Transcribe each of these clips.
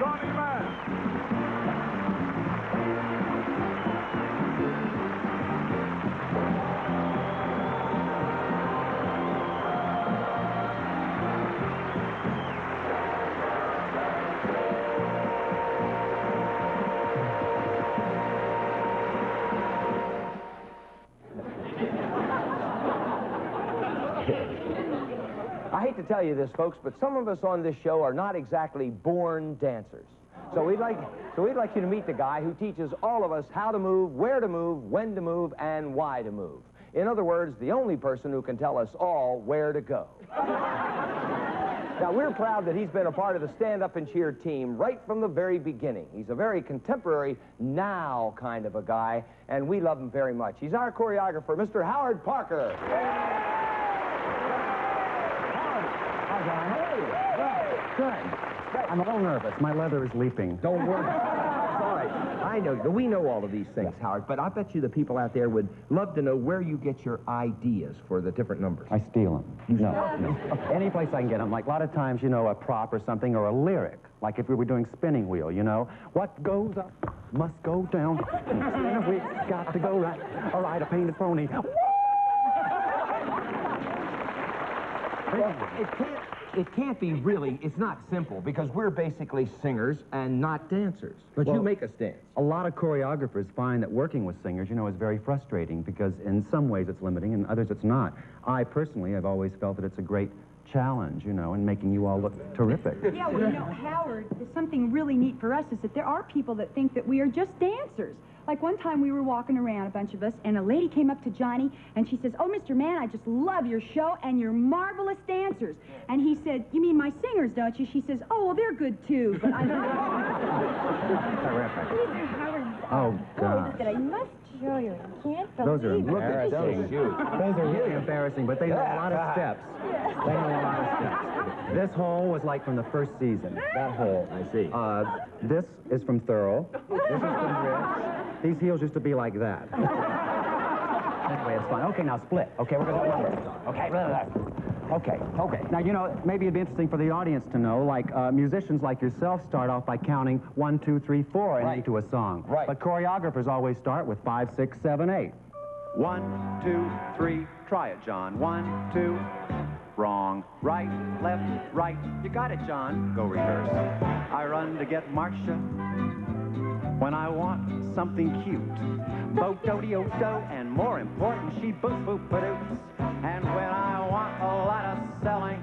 Johnny Mann. I hate to tell you this, folks, but some of us on this show are not exactly born dancers. So we'd like you to meet the guy who teaches all of us how to move, where to move, when to move, and why to move. In other words, the only person who can tell us all where to go. Now, we're proud that he's been a part of the Stand Up and Cheer team right from the very beginning. He's a very contemporary, now kind of a guy, and we love him very much. He's our choreographer, Mr. Howard Parker. Good. I'm a little nervous. My leather is leaping. Don't worry. It's all right. I know. We know all of these things, Howard, but I bet you the people out there would love to know where you get your ideas for the different numbers. I steal them. No. Any place I can get them. Like a lot of times, you know, a prop or something, or a lyric. Like if we were doing spinning wheel, you know. What goes up must go down. We got to go right. All right, a painted pony. Well, it can't be really, it's not simple, because we're basically singers and not dancers. But you make us dance. A lot of choreographers find that working with singers, you know, is very frustrating, because in some ways it's limiting, and others it's not. I personally have always felt that it's a great challenge, you know, in making you all look terrific. Yeah, well, you know, Howard, there's something really neat for us is that there are people that think that we are just dancers. Like one time we were walking around, a bunch of us, and a lady came up to Johnny, and she says, "Oh, Mr. Mann, I just love your show and your marvelous dancers." And he said, "You mean my singers, don't you?" She says, "Oh, well, they're good, too." But I Terrific. Mr. Howard. Oh, God. That I must show you. I can't Those are believe it. embarrassing. Those are really embarrassing, but they know a lot of steps. They know a lot of steps. This hole was like from the first season. That hole, I see. This is from Thurl. This is from Rich. These heels used to be like that. Anyway, it's fun. Okay, now split. Okay, we're going to do numbers. Okay. Okay. Now, you know, maybe it'd be interesting for the audience to know, like, musicians like yourself start off by counting 1, 2, 3, 4 and into a song. Right. But choreographers always start with 5, 6, 7, 8. 1, 2, 3. Try it, John. 1, 2. Wrong. Right, left, right. You got it, John. Go reverse. I run to get Marcia when I want something cute. Bo-do-de-o-do, and more important, she boop-boop-ba-doops. And when I want a lot of selling,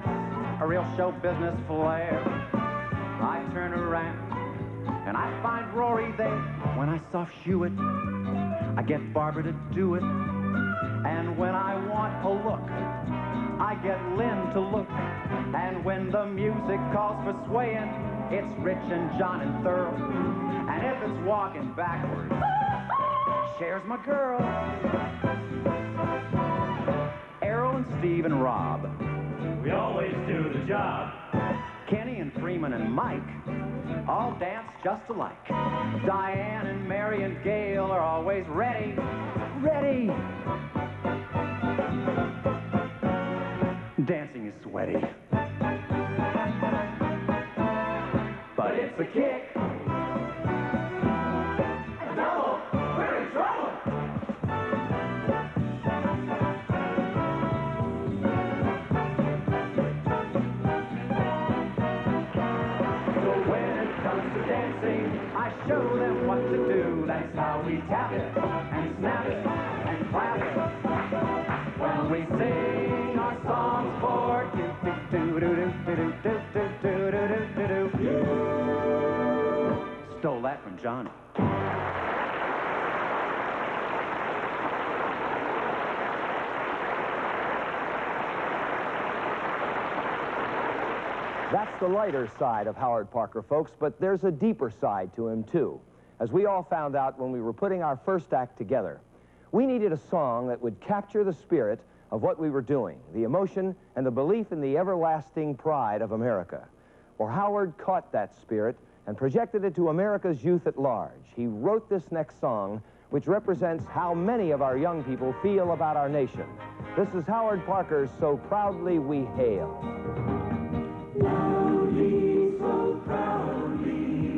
a real show business flair, I turn around and I find Rory there. When I soft shoe it, I get Barbara to do it. And when I want a look, I get Lynn to look. And when the music calls for swaying, it's Rich and John and Thurl. And if it's walking backwards, Cher's my girl. Errol and Steve and Rob. We always do the job. Kenny and Freeman and Mike all dance just alike. Diane and Mary and Gail are always ready. Ready! Dancing is sweaty. But it's a kick. Double, we're in trouble. So when it comes to dancing, I show them what to do. That's how we tap it, and snap it, and clap it. When we sing our songs for do-do-do-do-do-do-do-do-do-do-do. Stole that from Johnny. That's the lighter side of Howard Parker, folks, but there's a deeper side to him, too. As we all found out when we were putting our first act together, we needed a song that would capture the spirit of what we were doing, the emotion and the belief in the everlasting pride of America. Well, Howard caught that spirit and projected it to America's youth at large. He wrote this next song, which represents how many of our young people feel about our nation. This is Howard Parker's So Proudly We Hail. Proudly, so proudly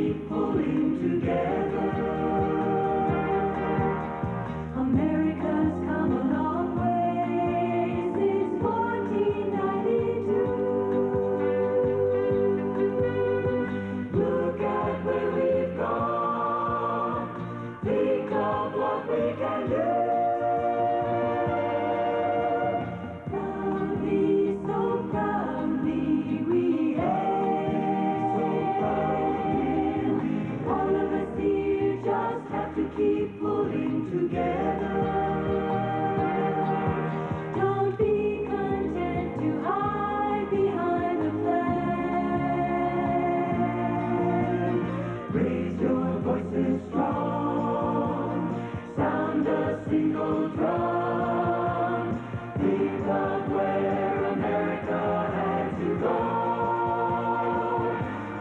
keep pulling together. America's come a long way since 1492. Look at where we've gone. Think of what we can do. Proudly, so proudly we hail. All of us here just have to keep pulling together. Don't be content to hide behind the flag. Raise your voices strong. Sound a single drum. Think of where America had to go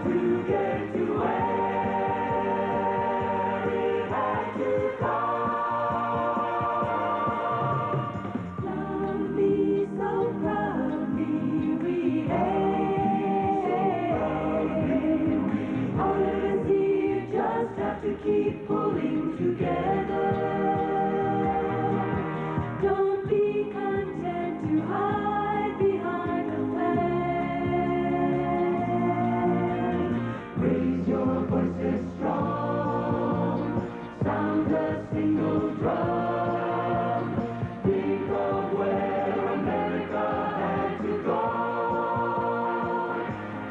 to get to where it had to come. Proudly, so proudly we hail. All of us here just have to keep pulling together. Don't be content to hide behind the flag. Raise your voices strong. Sound a single drum. Think of where America had to go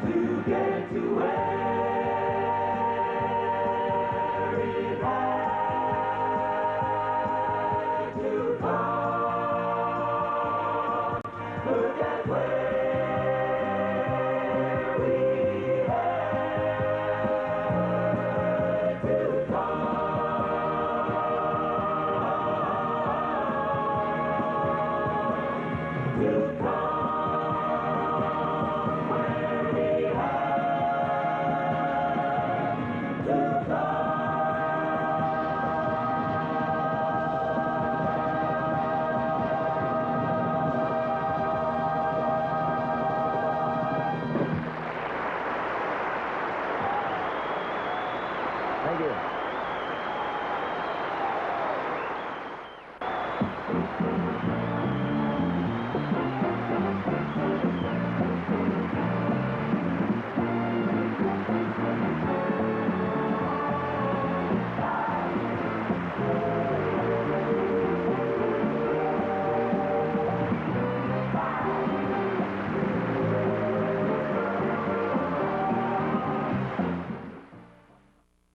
to get to where it had to come. Look at where we had to come. To come where we had to come. Thank you.